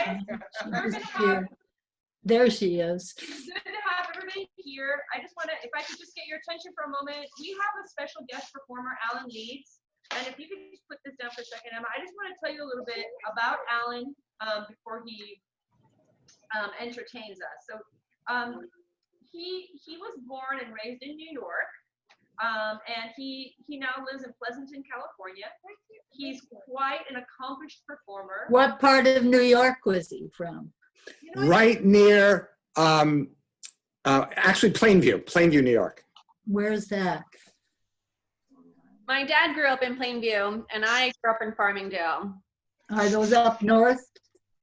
Okay. We're She's gonna here. have, There she is. it's good to have everybody here. I just want to, if I could just get your attention for a moment, we have a special guest performer, Alan Leeds. And if you could just put this down for a second, Emma, I just want to tell you a little bit about Alan before he entertains us. So he was born and raised in New York. And he now lives in Pleasanton, California. He's quite an accomplished performer. What part of New York was he from? You know, Right near, actually Plainview, New York. Where's that? My dad grew up in Plainview, and I grew up in Farmingdale. Are those up north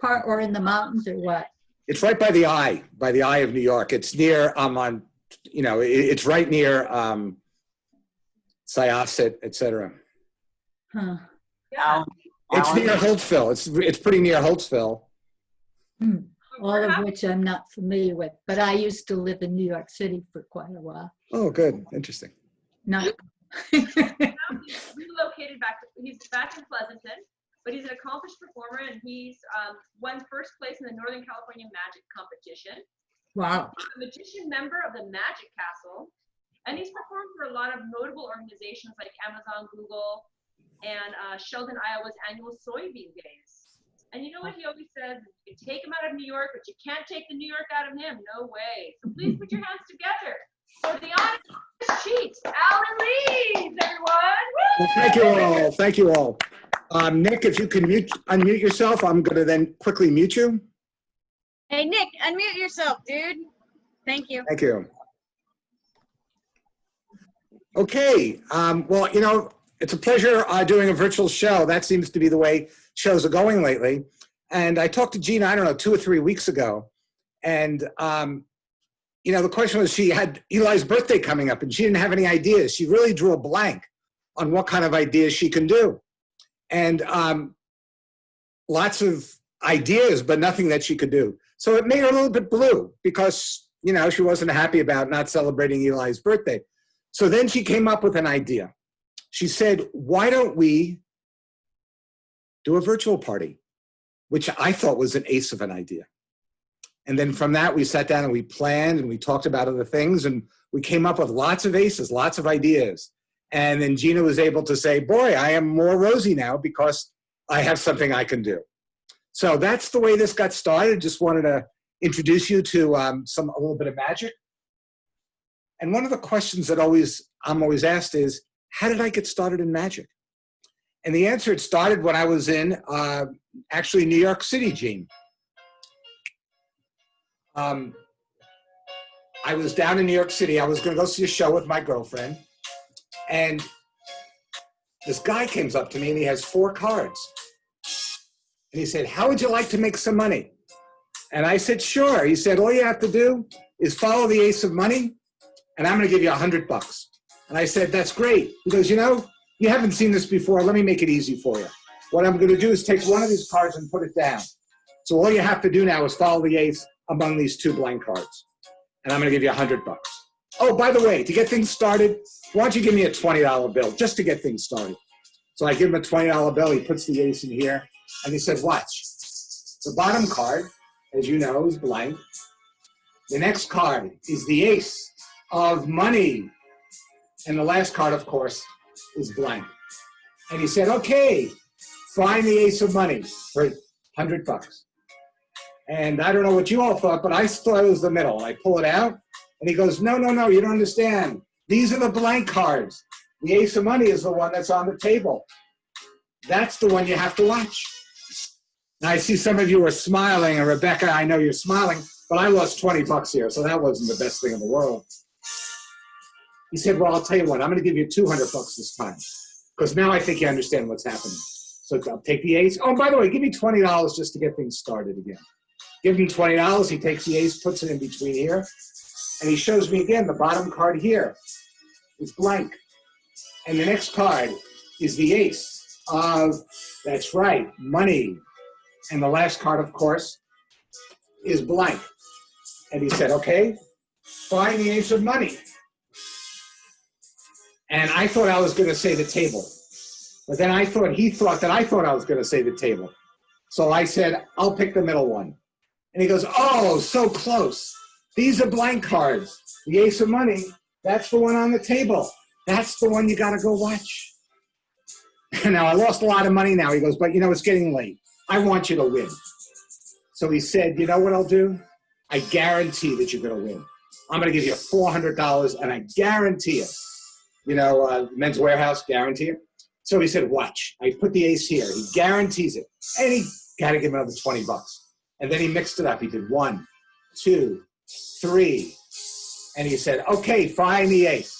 part or in the mountains or what? It's right by the eye of New York. It's near, on, you know, it's right near Syosset, etc. Huh. yeah. It's near Holtzville. It's pretty near Holtzville. All of which I'm not familiar with, but I used to live in New York City for quite a while. Oh, good. Interesting. Not. He's relocated he's back in Pleasanton, but he's an accomplished performer, and he's won first place in the Northern California Magic Competition. Wow. He's a magician member of the Magic Castle, and he's performed for a lot of notable organizations like Amazon, Google, and Sheldon, Iowa's annual Soybean Days. And you know what he always says? You can take him out of New York, but you can't take the New York out of him. No way. So please put your hands together for the honest cheats, Alan Leeds, everyone. Woo! Well, thank you all. Thank you all. Nick, if you can unmute yourself, I'm going to then quickly mute you. Hey, Nick, unmute yourself, dude. Thank you. Thank you. Okay. Well, you know, it's a pleasure doing a virtual show. That seems to be the way shows are going lately. And I talked to Gina, I don't know, 2 or 3 weeks ago. And, you know, the question was, she had Eli's birthday coming up and she didn't have any ideas. She really drew a blank on what kind of ideas she can do. And lots of ideas, but nothing that she could do. So it made her a little bit blue because, you know, she wasn't happy about not celebrating Eli's birthday. So then she came up with an idea. She said, why don't we do a virtual party? Which I thought was an ace of an idea. And then from that, we sat down and we planned and we talked about other things and we came up with lots of aces, lots of ideas. And then Gina was able to say, boy, I am more rosy now because I have something I can do. So that's the way this got started. Just wanted to introduce you to a little bit of magic. And one of the questions that I'm always asked is, how did I get started in magic? And the answer, it started when I was in actually New York City, Gene. I was down in New York City. I was going to go see a show with my girlfriend. And this guy comes up to me and he has 4 cards. And he said, how would you like to make some money? And I said, sure. He said, all you have to do is follow the ace of money and I'm going to give you $100. And I said, that's great. He goes, you know, you haven't seen this before. Let me make it easy for you. What I'm going to do is take one of these cards and put it down. So all you have to do now is follow the ace among these 2 blank cards. And I'm going to give you $100. Oh, by the way, to get things started, why don't you give me a $20 bill just to get things started? So I give him a $20 bill. He puts the ace in here. And he said, watch. The bottom card, as you know, is blank. The next card is the ace of money. And the last card, of course, is blank. And he said, okay, find the ace of money for $100. And I don't know what you all thought, but I thought it was the middle. I pull it out, and he goes, no, no, no, you don't understand. These are the blank cards. The ace of money is the one that's on the table. That's the one you have to watch. Now, I see some of you are smiling, and Rebecca, I know you're smiling, but I lost $20 here, so that wasn't the best thing in the world. He said, well, I'll tell you what, I'm going to give you $200 this time, because now I think you understand what's happening. So I'll take the ace. Oh, by the way, give me $20 just to get things started again. Give him $20. He takes the ace, puts it in between here, and he shows me again the bottom card here is blank. And the next card is the ace of, that's right, money. And the last card, of course, is blank. And he said, okay, find the ace of money. And I thought I was going to say the table. But then I thought he thought that I thought I was going to say the table. So I said, I'll pick the middle one. And he goes, oh, so close. These are blank cards. The ace of money, that's the one on the table. That's the one you got to go watch. Now, I lost a lot of money now. He goes, but you know, it's getting late. I want you to win. So he said, you know what I'll do? I guarantee that you're going to win. I'm going to give you $400 and I guarantee it. You know, Men's Warehouse, guarantee it. So he said, watch. I put the ace here. He guarantees it. And he got to give him another 20 bucks. And then he mixed it up. He did 1, 2, 3. And he said, okay, find the ace.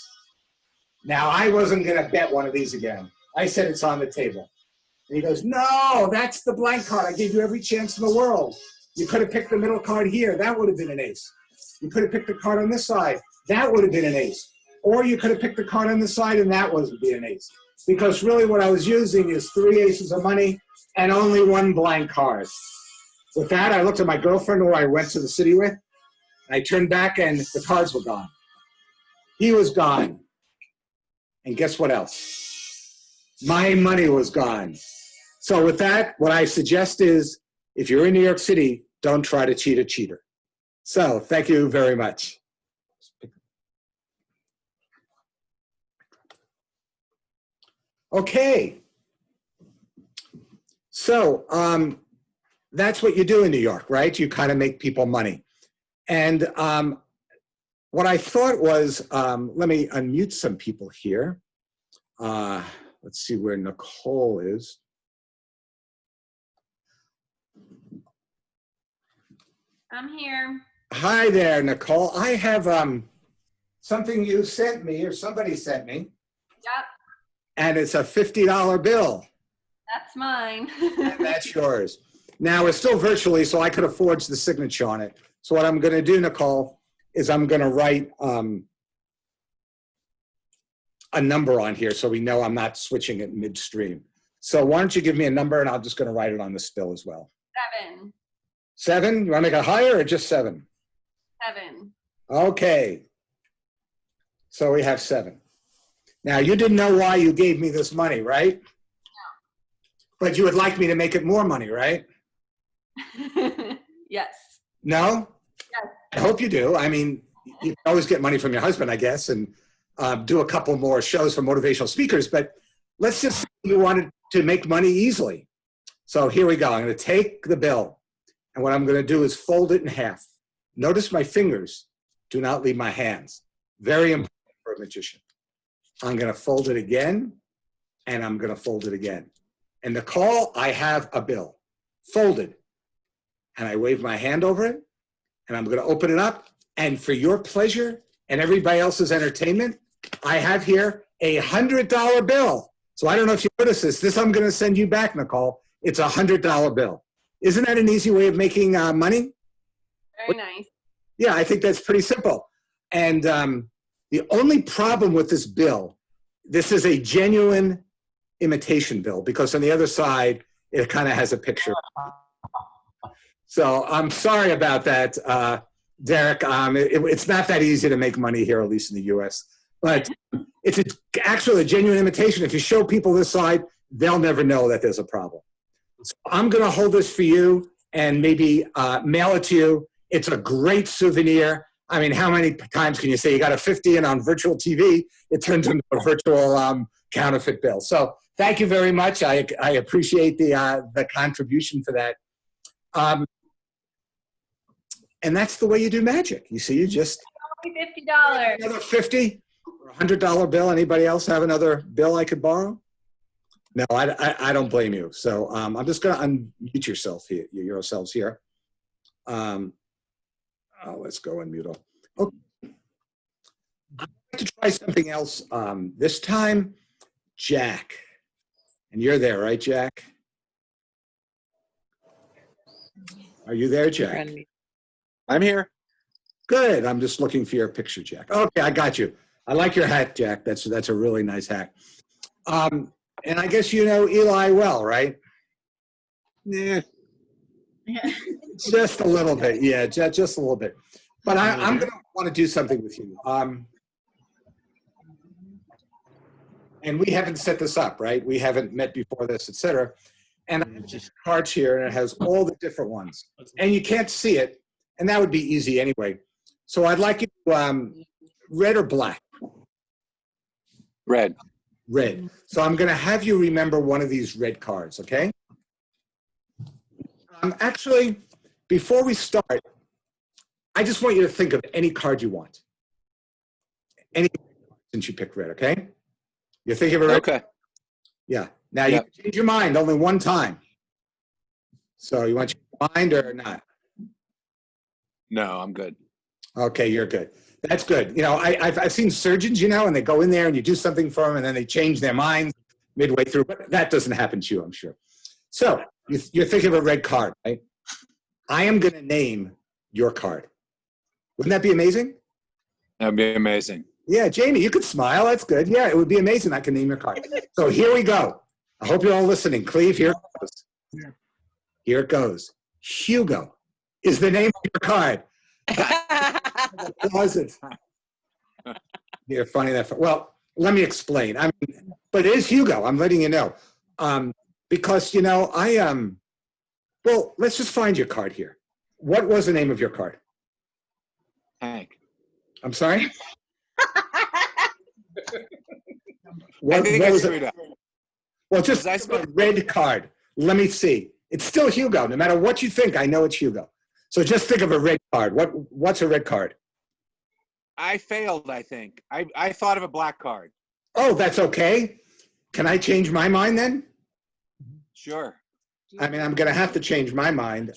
Now, I wasn't going to bet one of these again. I said, it's on the table. And he goes, no, that's the blank card. I gave you every chance in the world. You could have picked the middle card here. That would have been an ace. You could have picked the card on this side. That would have been an ace. Or you could have picked the card on this side and that would be an ace. Because really what I was using is 3 aces of money and only 1 blank card. With that, I looked at my girlfriend who I went to the city with. And I turned back and the cards were gone. He was gone. And guess what else? My money was gone. So with that, what I suggest is, if you're in New York City, don't try to cheat a cheater. So thank you very much. Okay. So that's what you do in New York, right? You kind of make people money. And what I thought was, let me unmute some people here. Let's see where Nicole is. I'm here. Hi there, Nicole. I have something you sent me or somebody sent me. Yep, And it's a $50 bill. that's mine. And that's yours. Now, it's still virtually, so I could have forged the signature on it. So what I'm going to do, Nicole, is I'm going to write a number on here so we know I'm not switching it midstream. So why don't you give me a number, and I'm just going to write it on the bill as well. 7. 7? You want to make it higher or just 7? 7. Okay. So we have 7. Now, you didn't know why you gave me this money, right? No. But you would like me to make it more money, right? Yes. No? Yes. I hope you do. I mean, you can always get money from your husband, I guess, and do a couple more shows for motivational speakers. But let's just say you wanted to make money easily. So here we go. I'm going to take the bill. And what I'm going to do is fold it in half. Notice my fingers do not leave my hands. Very important for a magician. I'm going to fold it again, and I'm going to fold it again. And Nicole, I have a bill folded. And I wave my hand over it, and I'm going to open it up. And for your pleasure and everybody else's entertainment, I have here a $100 bill. So I don't know if you noticed this. This I'm going to send you back, Nicole. It's a $100 bill. Isn't that an easy way of making money? Very nice. Yeah, I think that's pretty simple. And the only problem with this bill, this is a genuine imitation bill, because on the other side, it kind of has a picture. So I'm sorry about that, Derek. It's not that easy to make money here, at least in the US. But it's actually a genuine imitation. If you show people this side, they'll never know that there's a problem. So I'm going to hold this for you and maybe mail it to you. It's a great souvenir. I mean, how many times can you say you got a 50 and on virtual TV, it turns into a virtual counterfeit bill. So thank you very much. I appreciate the contribution for that. And that's the way you do magic. You see, you just Only $50. another 50 or $100 bill. Anybody else have another bill I could borrow? No, I don't blame you. So I'm just going to unmute yourselves here. Let's go unmute. Okay. I'd like to try something else. This time, Jack. And you're there, right, Jack? Are you there, Jack? I'm here. Good. I'm just looking for your picture, Jack. Okay, I got you. I like your hat, Jack. That's a really nice hat. And I guess you know Eli well, right? Yeah. Just a little bit. Yeah, just a little bit. But I'm going to want to do something with you. And we haven't set this up, right? We haven't met before this, etc. And I cards here, and it has all the different ones. And you can't see it, and that would be easy anyway. So I'd like you to, red or black? Red. Red. So I'm going to have you remember one of these red cards, okay? Actually, before we start, I just want you to think of any card you want. Any, since you picked red, okay? You're thinking of a red? Okay. Yeah. Now you can change your mind only one time. So you want your mind or not? No, I'm good. Okay, you're good. That's good. You know, I've seen surgeons, you know, and they go in there and you do something for them and then they change their minds midway through, but that doesn't happen to you, I'm sure. So you're thinking of a red card, right? I am going to name your card. Wouldn't that be amazing? That'd be amazing. Yeah, Jamie, you could smile. That's good. Yeah, it would be amazing. I can name your card. So here we go. I hope you're all listening. Cleve, here it goes. Here it goes. Hugo is the name of your card. Was it? You're funny that. Well, let me explain. I mean, but it is Hugo. I'm letting you know, because you know well, let's just find your card here. What was the name of your card? Hank. I'm sorry. I think I was screwed up. Well, just a red card. Let me see. It's still Hugo. No matter what you think, I know it's Hugo. So just think of a red card. What's a red card? I failed, I think. I thought of a black card. Oh, that's okay. Can I change my mind then? Sure. I mean, I'm going to have to change my mind.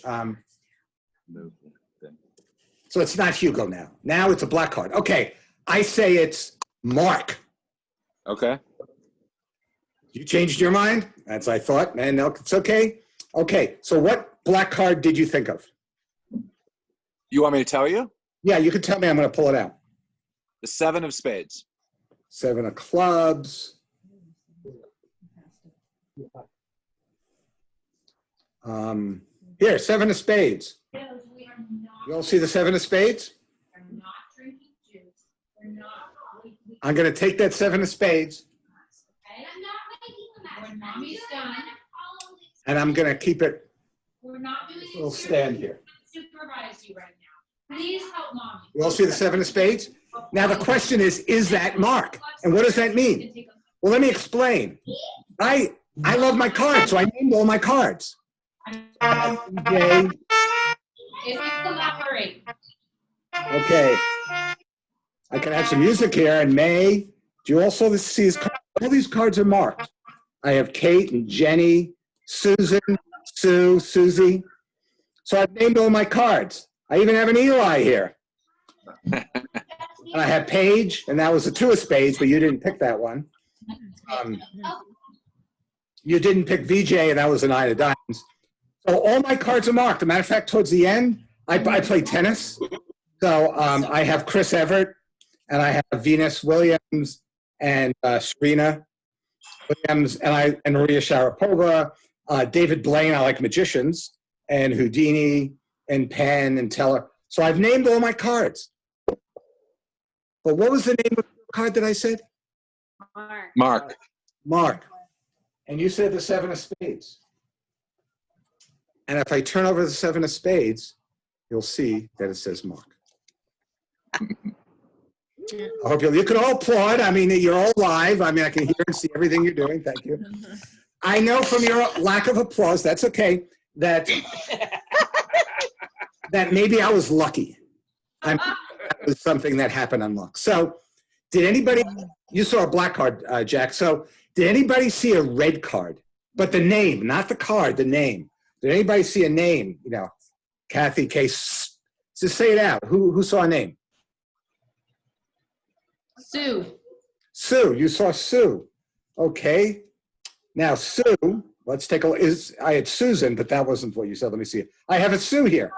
So it's not Hugo now. Now it's a black card. Okay. I say it's Mark. Okay. You changed your mind? That's I thought. Man, no, it's okay. Okay. So what black card did you think of? You want me to tell you? Yeah, you can tell me. I'm going to pull it out. The 7 of spades. 7 of clubs. Here, 7 of spades. You all see the 7 of spades? I'm going to take that 7 of spades. And I'm going to keep it. We're not doing We'll stand here. Supervise you right now. Please help mommy. You all see the 7 of spades? Now the question is that Mark? And what does that mean? Well, let me explain. I love my cards, so I named all my cards. Okay. If you collaborate. Okay. I can have some music here. And May, do you also see his cards? All these cards are marked. I have Kate and Jenny, Susan, Sue, Susie. So I've named all my cards. I even have an Eli here. And I have Paige, and that was a 2 of spades, but you didn't pick that one. You didn't pick VJ, and that was a 9 of diamonds. So all my cards are marked. As a matter of fact, towards the end, I play tennis. So I have Chris Everett, and I have Venus Williams, and Serena Williams, and Maria Sharapova, David Blaine. I like magicians, and Houdini, and Penn, and Teller. So I've named all my cards. But what was the name of the card that I said? Mark. Mark. And you said the 7 of spades. And if I turn over the 7 of spades, you'll see that it says Mark. I hope you can all applaud. I mean, you're all live. I mean, I can hear and see everything you're doing. Thank you. I know from your lack of applause, that's okay, that maybe I was lucky. That was something that happened on luck. So did anybody, you saw a black card, Jack. So did anybody see a red card? But the name, not the card, the name. Did anybody see a name? You know, Kathy, Case, just say it out. Who saw a name? Sue. Sue, you saw Sue. Okay. Now Sue, let's take a look. I had Susan, but that wasn't what you said. Let me see it. I have a Sue here.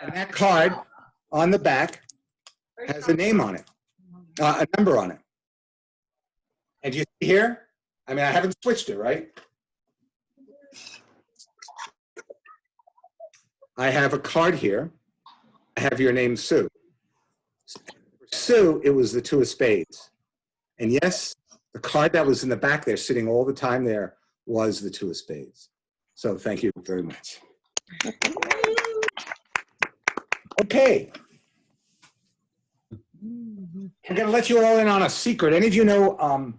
And that card on the back has a name on it, a number on it. And you see here? I mean, I haven't switched it, right? I have a card here. I have your name, Sue. For Sue, it was the 2 of spades. And yes, the card that was in the back there, sitting all the time there, was the 2 of spades. So thank you very much. Okay. I'm going to let you all in on a secret. Any of you know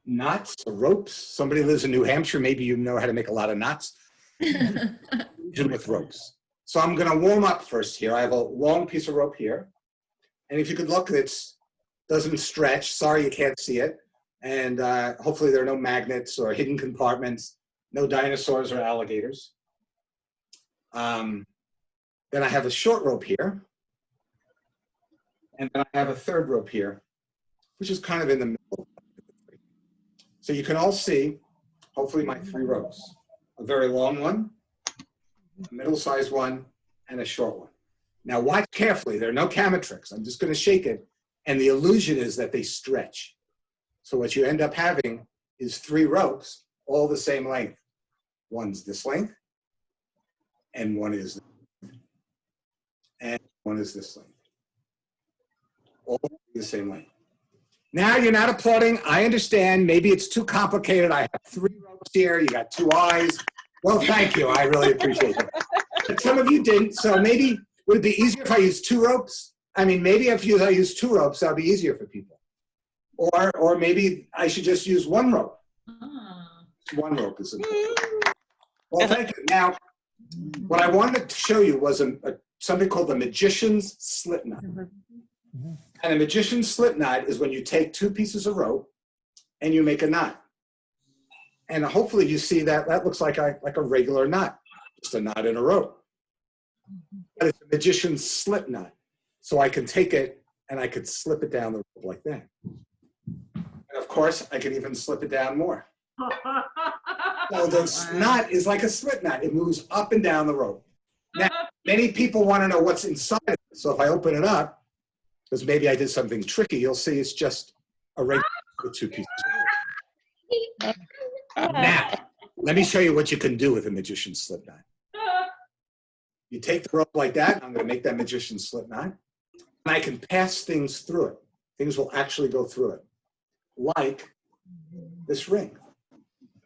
knots or ropes? Somebody lives in New Hampshire. Maybe you know how to make a lot of knots with ropes. So I'm going to warm up first here. I have a long piece of rope here. And if you could look, it doesn't stretch. Sorry you can't see it. And hopefully there are no magnets or hidden compartments, no dinosaurs or alligators. Then I have a short rope here. And then I have a third rope here, which is kind of in the middle. So you can all see, hopefully, my 3 ropes. A very long one, a middle-sized one, and a short one. Now watch carefully. There are no camera tricks. I'm just going to shake it. And the illusion is that they stretch. So what you end up having is 3 ropes, all the same length. One's this length, and one is, and one is this length. All the same length. Now you're not applauding. I understand. Maybe it's too complicated. I have 3 ropes here. You got 2 eyes. Well, thank you. I really appreciate that. But some of you didn't. So maybe would it be easier if I used 2 ropes? I mean, maybe if I use 2 ropes, that'll be easier for people. Or maybe I should just use 1 rope. 1 rope is important. Well, thank you. Now, what I wanted to show you was something called the magician's slip knot. And a magician's slip knot is when you take 2 pieces of rope and you make a knot. And hopefully you see that looks like a regular knot, just a knot in a rope. But it's a magician's slip knot. So I can take it and I could slip it down the rope like that. And of course, I can even slip it down more. So the knot is like a slip knot. It moves up and down the rope. Now, many people want to know what's inside of it. So if I open it up, because maybe I did something tricky, you'll see it's just a regular with 2 pieces of rope. Now, let me show you what you can do with a magician's slip knot. You take the rope like that. I'm going to make that magician's slip knot. And I can pass things through it. Things will actually go through it, like this ring.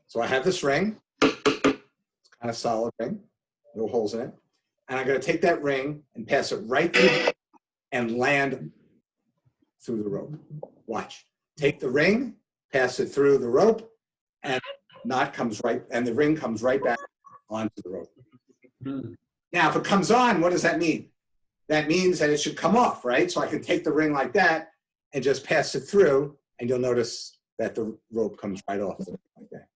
So I have this ring. It's kind of solid ring, no holes in it. And I'm going to take that ring and pass it right through and land through the rope. Watch. Take the ring, pass it through the rope, and knot comes right, and the ring comes right back onto the rope. Now, if it comes on, what does that mean? That means that it should come off, right? So I can take the ring like that and just pass it through, and you'll notice that the rope comes right off like that.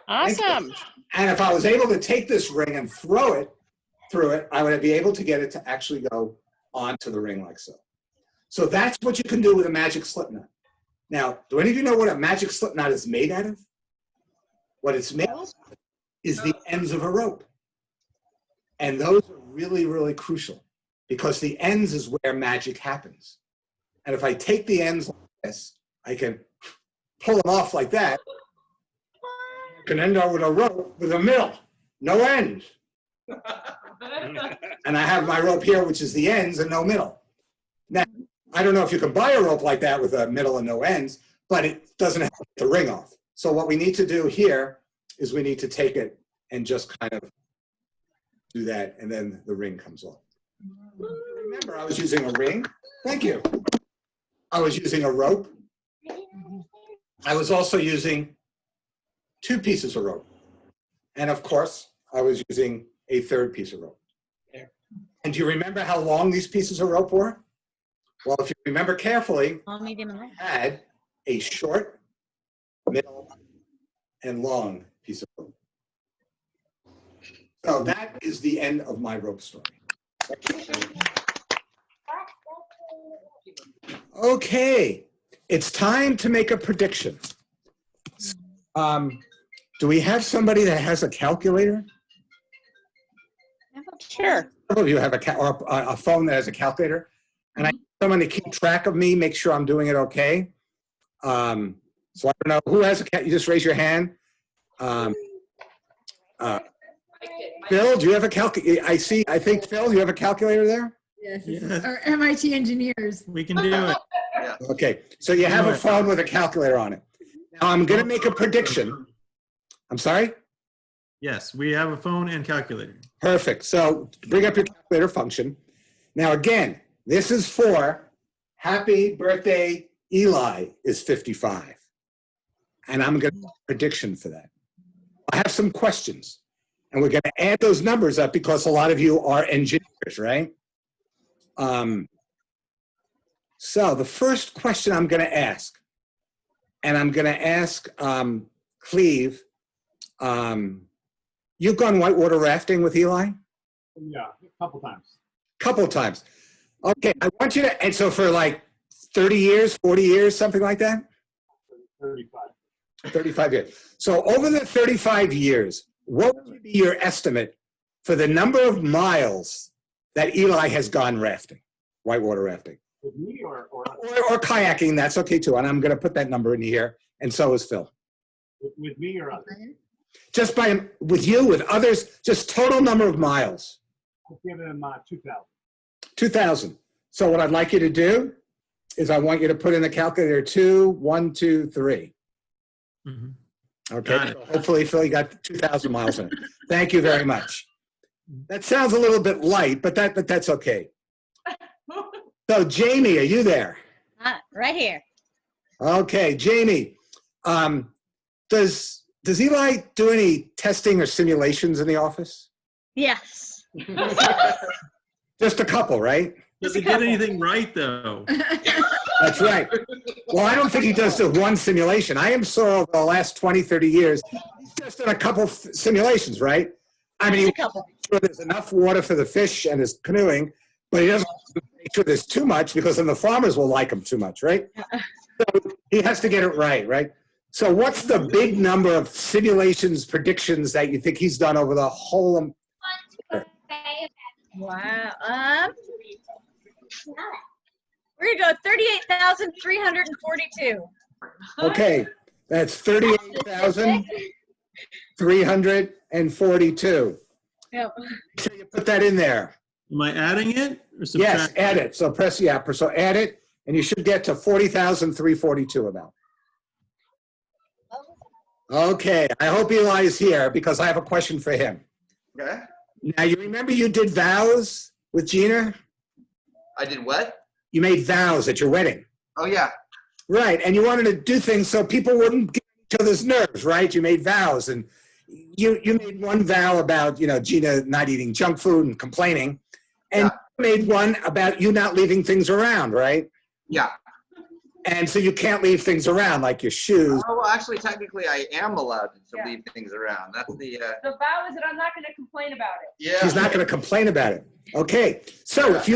Awesome. And if I was able to take this ring and throw it through it, I would be able to get it to actually go onto the ring like so. So that's what you can do with a magic slip knot. Now, do any of you know what a magic slip knot is made out of? What it's made of is the ends of a rope. And those are really, really crucial because the ends is where magic happens. And if I take the ends like this, I can pull them off like that. I can end up with a rope with a middle, no ends. And I have my rope here, which is the ends and no middle. Now, I don't know if you can buy a rope like that with a middle and no ends, but it doesn't have the ring off. So what we need to do here is we need to take it and just kind of do that, and then the ring comes off. Remember, I was using a ring. Thank you. I was using a rope. I was also using 2 pieces of rope. And of course, I was using a 3rd piece of rope. And do you remember how long these pieces of rope were? Well, if you remember carefully, I had a short, middle, and long piece of rope. So that is the end of my rope story. Okay, it's time to make a prediction. Do we have somebody that has a calculator? Sure. Some of you have a phone that has a calculator, and I need someone to keep track of me, make sure I'm doing it okay. So I don't know who has a cat. You just raise your hand. Phil, do you have a calculator? I think Phil, you have a calculator there? Yes, or MIT engineers. We can do it. Okay, so you have a phone with a calculator on it. Now I'm going to make a prediction. I'm sorry? Yes, we have a phone and calculator. Perfect. So bring up your calculator function. Now, again, this is for happy birthday, Eli is 55. And I'm going to make a prediction for that. I have some questions. And we're going to add those numbers up because a lot of you are engineers, right? So the first question I'm going to ask, and I'm going to ask Cleve, you've gone whitewater rafting with Eli? Yeah, a couple times. Couple times. Okay, I want you to, and so for like 30 years, 40 years, something like that? 35. 35 years. So over the 35 years, what would be your estimate for the number of miles that Eli has gone rafting, whitewater rafting? With me or Or kayaking, that's okay too. And I'm going to put that number in here, and so is Phil. with me or others? Just with you, with others, just total number of miles. I'll give him 2,000. 2,000. So what I'd like you to do is I want you to put in the calculator 2, 1, 2, 3. Mhm. Okay, Got it. so hopefully, Phil, you got 2,000 miles in it. Thank you very much. That sounds a little bit light, but that's okay. So, Jamie, are you there? Right here. Okay, Jamie, does Eli do any testing or simulations in the office? Yes. Just a couple, right? Does he get anything right, though? That's right. Well, I don't think he does the one simulation. I am sure over the last 20, 30 years, he's just done a couple simulations, right? I mean, Just a couple. he's sure there's enough water for the fish and his canoeing, but he doesn't make sure there's too much because then the farmers will like him too much, right? So he has to get it right? So what's the big number of simulations, predictions that you think he's done over the whole? Wow. We're gonna go 38,342. Okay, that's 38,342. Yep. So you put that in there. Am I adding it or Yes, subtracting? add it. So press the app. So add it, and you should get to 40,342 about. Okay, I hope Eli is here because I have a question for him. Okay. Now, you remember you did vows with Gina? I did what? You made vows at your wedding. Oh, yeah. Right, and you wanted to do things so people wouldn't get each other's nerves, right? You made vows, and you made one vow about, Gina not eating junk food and complaining, and you made one about you not leaving things around, right? Yeah. And so you can't leave things around, like your shoes. Oh, well, actually, technically, I am allowed to Yeah. leave things around. That's the, The vow is that I'm not going to complain about it. yeah. She's not going to complain about it. Okay, so if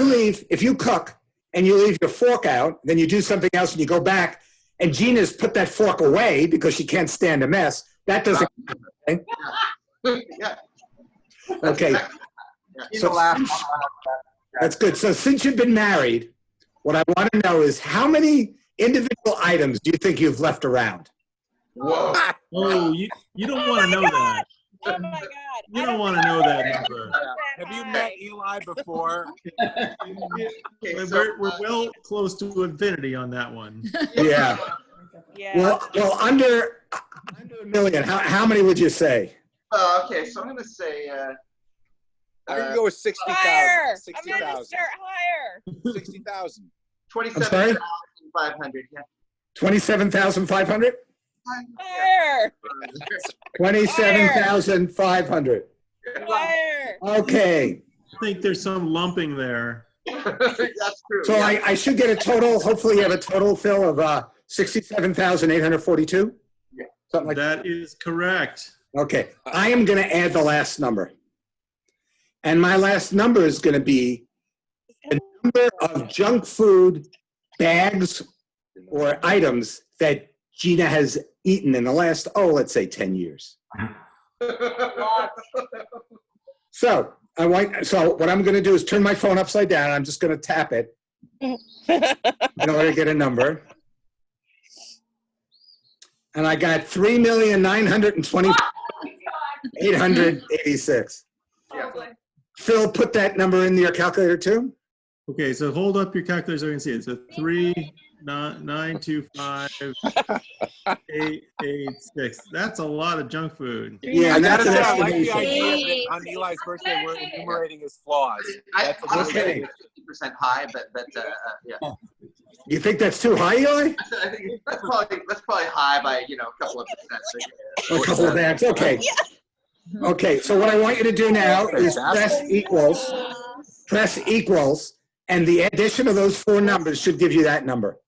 you cook and you leave your fork out, then you do something else and you go back, and Gina's put that fork away because she can't stand a mess, that doesn't happen. Yeah. Okay, Yeah. so that's good. So since you've been married, what I want to know is how many individual items do you think you've left around? Whoa. Oh, you don't want to know that. Oh my God. You don't want to know that number. Have you met Eli before? Okay, so, We're well close to infinity on that one. Yeah. Yeah. Well, under $1 million, how many would you say? okay, so I'm going to say, I'm gonna go with 60,000. Higher. I'm 60,000. gonna start higher. 60,000. 27,500. Yeah. 27,500? Higher. 27,500. Higher. Okay. I think there's some lumping there. That's true. So yeah. I should get a total, hopefully you have a total, Phil, of 67,842? Yeah. Something like that. That is correct. Okay. I am going to add the last number. And my last number is going to be the number of junk food bags or items that Gina has eaten in the last, let's say 10 years. So what I'm going to do is turn my phone upside down. I'm just going to tap it in order to get a number. And I got 3,920,886. Yeah. Phil, put that number in your calculator too. Okay, so hold up your calculator so you can see it. So 3, 925-886. That's a lot of junk food. Yeah, I that's gotta an say, I like the estimation. idea that on Eli's birthday, we're enumerating his flaws. I That's a honestly Okay. think 50% high, but yeah. You think that's too high, Eli? I think that's probably high by a couple of percent. A couple of amps, okay. Okay, so what I want you to do now is press equals, and the addition of those four numbers should give you that number.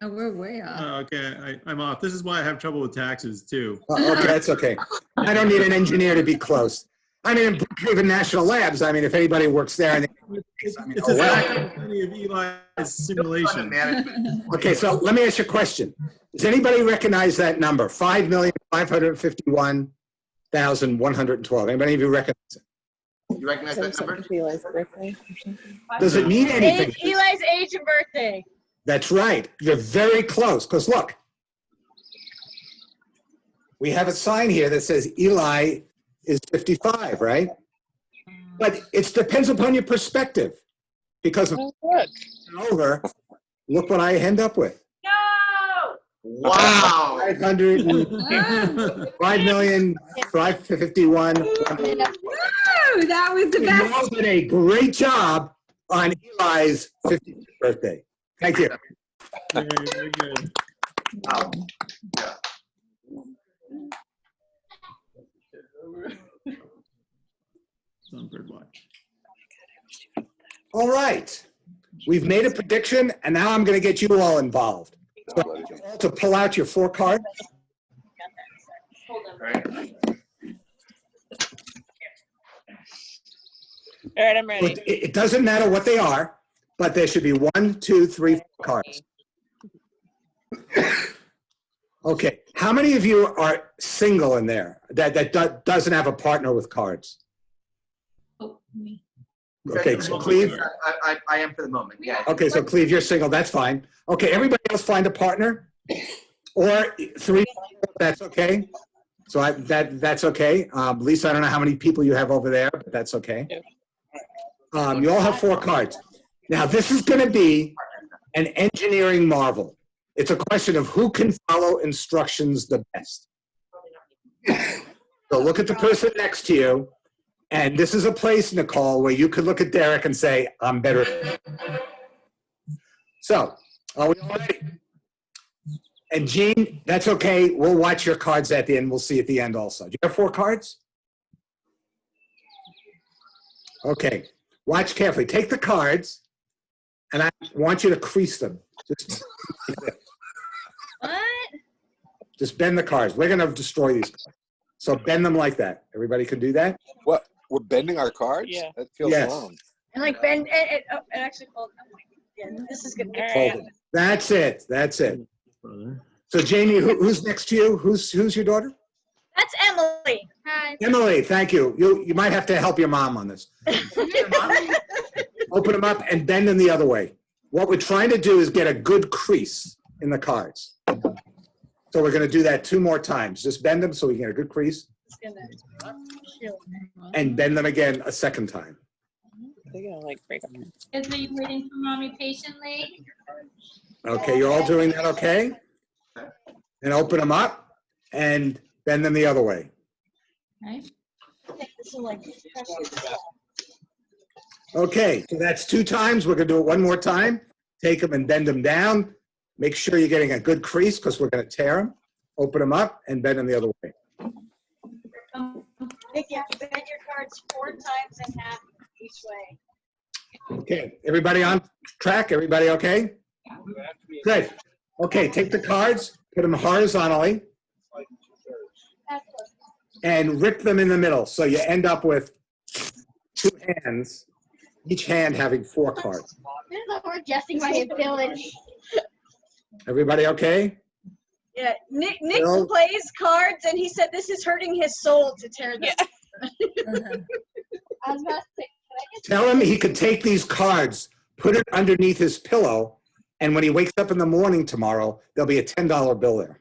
Oh, we're way off. Oh, okay, I'm off. This is why I have trouble with taxes too. Okay, that's okay. I don't need an engineer to be close. I mean, in Brookhaven National Labs, I mean, if anybody works there, and It's oh, well. exactly any of Eli's simulation. Management. Okay, so let me ask you a question. Does anybody recognize that number? 5,551,112. Anybody of you recognize it? You recognize that number? Eli's birthday or something. Does it mean anything? Eli's age and birthday. That's right. You're very close, because look. We have a sign here that says Eli is 55, right? But it depends upon your perspective. Because if Oh, look. over, look what I end up with. No! Wow. 5,551. Woo, that was the You best. all did a great job on Eli's 50th birthday. Thank you. Very, very good. Wow. Yeah. Songbird watch. All right. We've made a prediction, and now I'm going to get you all involved. So, to pull out your four cards. Hold on. Right. All right, I'm ready. It doesn't matter what they are, but there should be 1, 2, 3, 4 cards. Okay. How many of you are single in there that doesn't have a partner with cards? Oh, me. Okay, so Cleve. I am for the moment. Yeah. Okay, so Cleve, you're single. That's fine. Okay, everybody else find a partner, or 3. That's okay. So that's okay. Lisa, I don't know how many people you have over there, but that's okay. You all have 4 cards. Now, this is going to be an engineering marvel. It's a question of who can follow instructions the best. So look at the person next to you. And this is a place, Nicole, where you could look at Derek and say, I'm better. So, are we all ready? And Jean, that's okay. We'll watch your cards at the end. We'll see at the end also. Do you have 4 cards? Okay. Watch carefully. Take the cards, and I want you to crease them. Just bend the cards. We're going to destroy these cards. So bend them like that. Everybody can do that? What? We're bending our cards? Yeah. That feels Yes. wrong. And like bend it actually fold. Yeah, this is good. Hold it. That's it. That's it. So Jamie, who's next to you? Who's your daughter? That's Emily. Hi. Emily, thank you. You might have to help your mom on this. Open them up and bend them the other way. What we're trying to do is get a good crease in the cards. So we're going to do that 2 more times. Just bend them so we can get a good crease. And bend them again a second time. They're gonna like break up. Is he waiting for mommy patiently? Okay, you're all doing that okay? And open them up and bend them the other way. Right? Okay, so that's 2 times. We're going to do it 1 more time. Take them and bend them down. Make sure you're getting a good crease because we're going to tear them. Open them up and bend them the other way. Nick, you have to bend your cards 4 times and half each way. Okay, everybody on track? Everybody okay? Good. Okay, take the cards, put them horizontally, and rip them in the middle. So you end up with 2 hands, each hand having 4 cards. We're guessing my ability. Everybody okay? Yeah, Nick Bill? plays cards, and he said this is hurting his soul to tear them. I was about to say, Tell him he could take these cards, put it underneath his pillow, and when he wakes up in the morning tomorrow, there'll be a $10 bill there.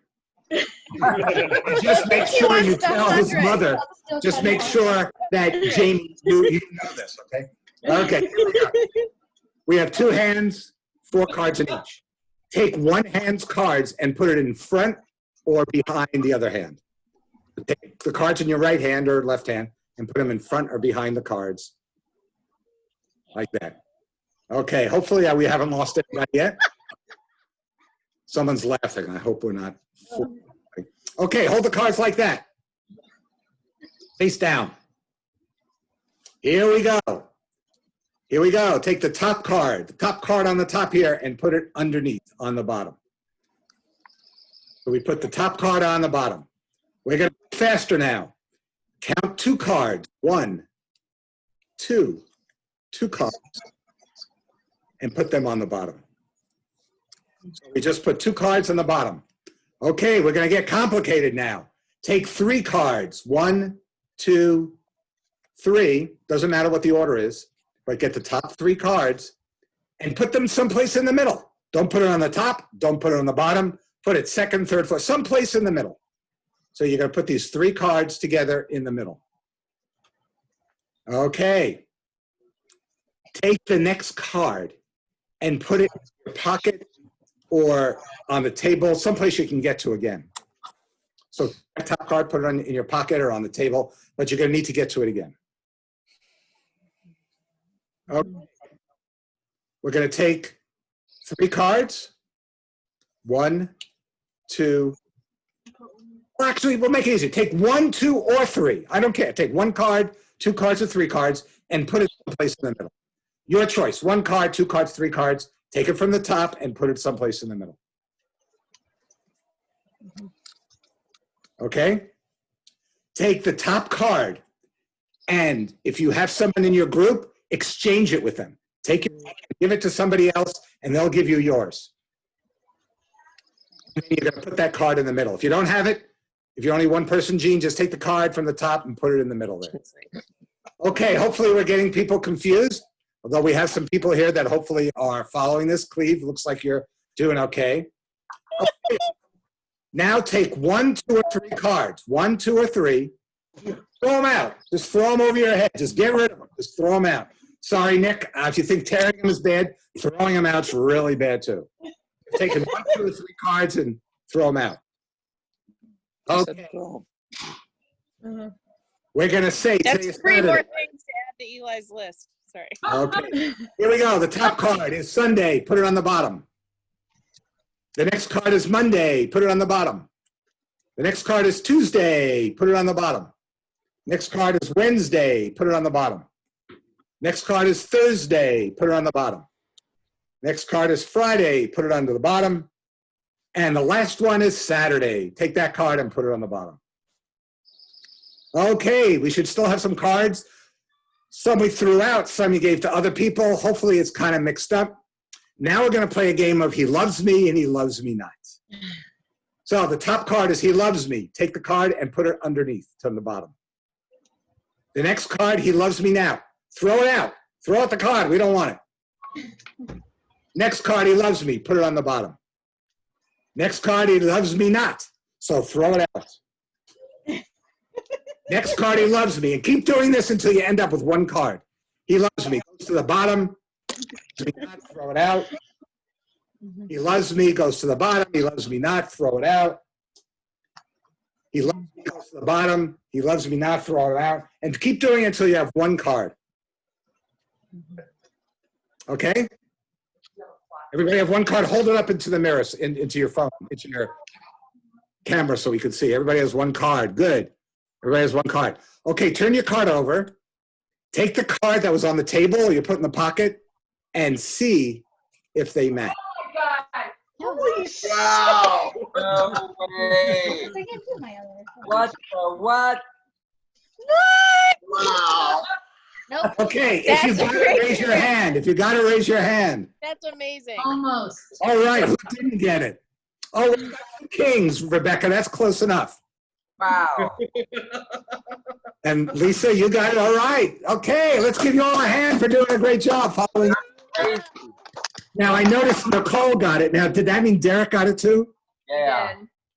And just make sure you tell his mother, just make sure that Jamie, you know this, okay? Okay, here we go. We have 2 hands, 4 cards in each. take one hand's cards and put it in front or behind the other hand. Take the cards in your right hand or left hand and put them in front or behind the cards. Like that. Okay, hopefully we haven't lost anybody yet. Someone's laughing. I hope we're not. Okay, hold the cards like that. Face down. Here we go. Here we go. Take the top card on the top here, and put it underneath on the bottom. So we put the top card on the bottom. We're going to go faster now. Count 2 cards. 1, 2, 2 cards. And put them on the bottom. So we just put 2 cards on the bottom. Okay, we're going to get complicated now. Take 3 cards. 1, 2, 3. Doesn't matter what the order is, but get the top 3 cards and put them someplace in the middle. Don't put it on the top. Don't put it on the bottom. Put it second, third, fourth, someplace in the middle. So you're going to put these 3 cards together in the middle. Okay. Take the next card and put it in your pocket or on the table, someplace you can get to again. So that top card, put it in your pocket or on the table, but you're going to need to get to it again. Okay. We're going to take 3 cards. 1, 2. Well, actually, we'll make it easy. Take 1, 2, or 3. I don't care. Take 1 card, 2 cards, or 3 cards, and put it someplace in the middle. Your choice. 1 card, 2 cards, 3 cards. Take it from the top and put it someplace in the middle. Okay? Take the top card, and if you have someone in your group, exchange it with them. Take it, give it to somebody else, and they'll give you yours. And you're going to put that card in the middle. If you don't have it, if you're only one person, Gene, just take the card from the top and put it in the middle there. Okay, hopefully we're getting people confused. Although we have some people here that hopefully are following this. Cleve, looks like you're doing okay. Okay. Now take 1, 2, or 3 cards. 1, 2, or 3. Throw them out. Just throw them over your head. Just get rid of them. Just throw them out. Sorry, Nick. If you think tearing them is bad, throwing them out's really bad too. Take 1, 2, or 3 cards and throw them out. Okay. We're going to say. That's 3 more things to add to Eli's list. Sorry. Okay. Here we go. The top card is Sunday. Put it on the bottom. The next card is Monday. Put it on the bottom. The next card is Tuesday. Put it on the bottom. Next card is Wednesday. Put it on the bottom. Next card is Thursday. Put it on the bottom. Next card is Friday. Put it onto the bottom. And the last one is Saturday. Take that card and put it on the bottom. Okay, we should still have some cards. Some we threw out, some you gave to other people. Hopefully it's kind of mixed up. Now we're going to play a game of he loves me and he loves me not. So the top card is he loves me. Take the card and put it underneath to the bottom. The next card, he loves me now. Throw it out. Throw out the card. We don't want it. Next card, he loves me. Put it on the bottom. Next card, he loves me not. So throw it out. Next card, he loves me. And keep doing this until you end up with 1 card. He loves me. Goes to the bottom. Throw it out. He loves me. Goes to the bottom. He loves me not. Throw it out. He loves me. Goes to the bottom. He loves me not. Throw it out. And keep doing it until you have 1 card. Okay? Everybody have 1 card. Hold it up into the mirror, into your phone, into your camera so we can see. Everybody has 1 card. Good. Everybody has 1 card. Okay, turn your card over. Take the card that was on the table or you put in the pocket and see if they match. Oh my God. Holy Wow. No way. What the what? Wow. Nope. Okay, if you got it, raise your hand. If you got it, raise your hand. That's amazing. Almost. All right, who didn't get it? Oh, we got 2 kings, Rebecca. That's close enough. Wow. And Lisa, you got it. All right. Okay, let's give you all a hand for doing a great job following. Now, I noticed Nicole got it. Now, did that mean Derek got it too? Yeah.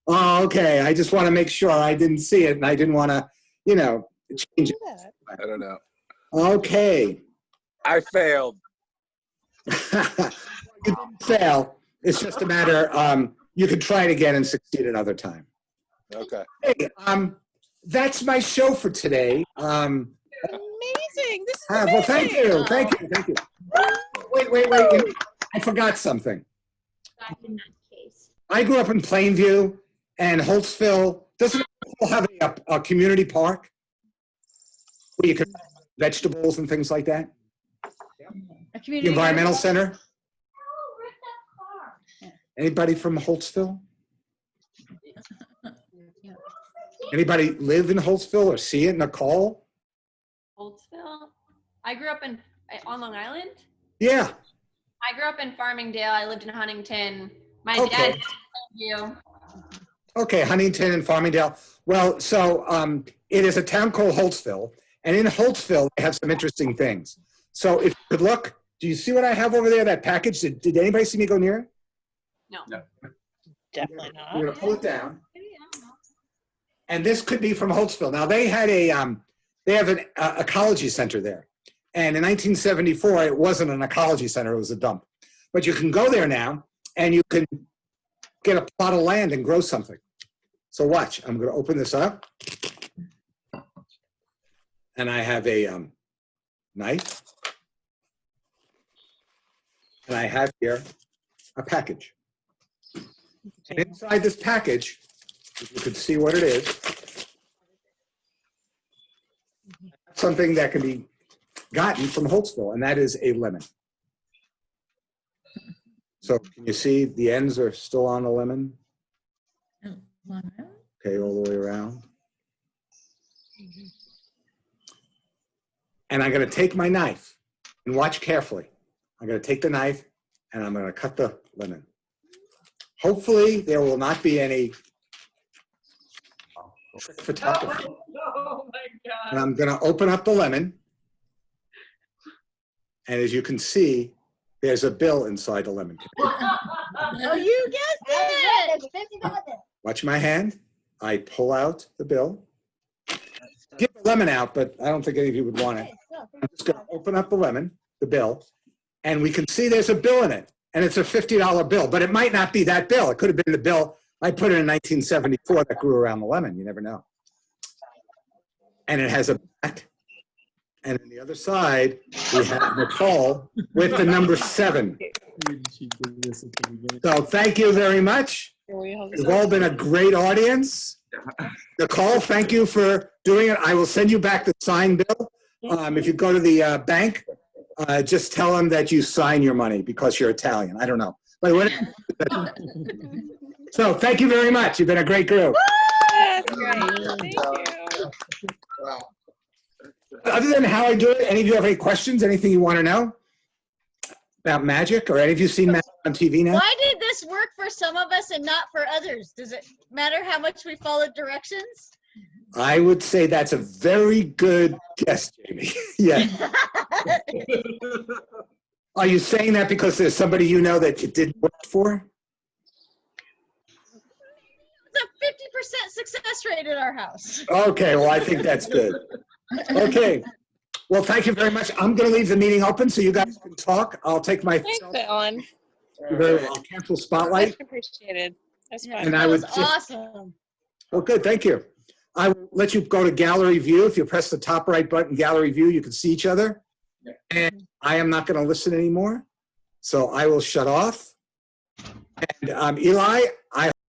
Oh, okay. I just want to make sure I didn't see it and I didn't want to, change it. I don't know. Okay. I failed. You didn't fail. It's just a matter, you can try it again and succeed another time. Okay. Hey, that's my show for today. Amazing. This is Well, thank you, amazing. thank you, thank you. Wait, I forgot something. Back in that case. I grew up in Plainview and Holtzville. Doesn't Holtzville have a community park where you can vegetables and things like that? A The community environmental garden? center? Anybody from Holtzville? Anybody live in Holtzville or see it? Nicole? Holtzville. I grew up on Long Island. Yeah. I grew up in Farmingdale. I lived in Huntington. My Okay. dad you. Okay, Huntington and Farmingdale. Well, so it is a town called Holtzville, and in Holtzville they have some interesting things. So if you could look, do you see what I have over there? That package. Did anybody see me go near it? No. Definitely I'm not. gonna pull it down. And this could be from Holtzville. Now they had they have an ecology center there. And in 1974, it wasn't an ecology center, it was a dump. But you can go there now and you can get a plot of land and grow something. So watch, I'm gonna open this up. And I have a knife. And I have here a package. And inside this package, if you could see what it is, something that can be gotten from Holtzville, and that is a lemon. So can you see the ends are still on the lemon? Okay, all the way around. And I'm going to take my knife and watch carefully. I'm going to take the knife and I'm going to cut the lemon. Hopefully there will not be any photography. Oh my God. And I'm going to open up the lemon. And as you can see, there's a bill inside the lemon. Oh, you guessed it! Watch my hand. I pull out the bill. Get the lemon out, but I don't think any of you would want it. I'm just going to open up the lemon, the bill, and we can see there's a bill in it. And it's a $50 bill, but it might not be that bill. It could have been the bill I put in 1974 that grew around the lemon. You never know. And it has a back. And on the other side, we have Nicole with the number 7. So thank you very much. You've all been a great audience. Nicole, thank you for doing it. I will send you back the signed bill. If you go to the bank, just tell them that you sign your money because you're Italian. I don't know. But whatever. So thank you very much. You've been a great group. That's great. Thank you. Other than how I do it, any of you have any questions? Anything you want to know about magic? Or any of you seen magic on TV now? Why did this work for some of us and not for others? Does it matter how much we followed directions? I would say that's a very good guess, Jamie. Yeah. Are you saying that because there's somebody you know that it didn't work for? It's a 50% success rate at our house. Okay, well, I think that's good. Okay. Well, thank you very much. I'm going to leave the meeting open so you guys can talk. I'll take my. Thanks, Ellen. Very well. I'll cancel Spotlight. Much appreciated. That's fun. And I would That was just, awesome. well, good. Thank you. I will let you go to gallery view. If you press the top right button, gallery view, you can see each other. And I am not going to listen anymore. So I will shut off. And Eli, I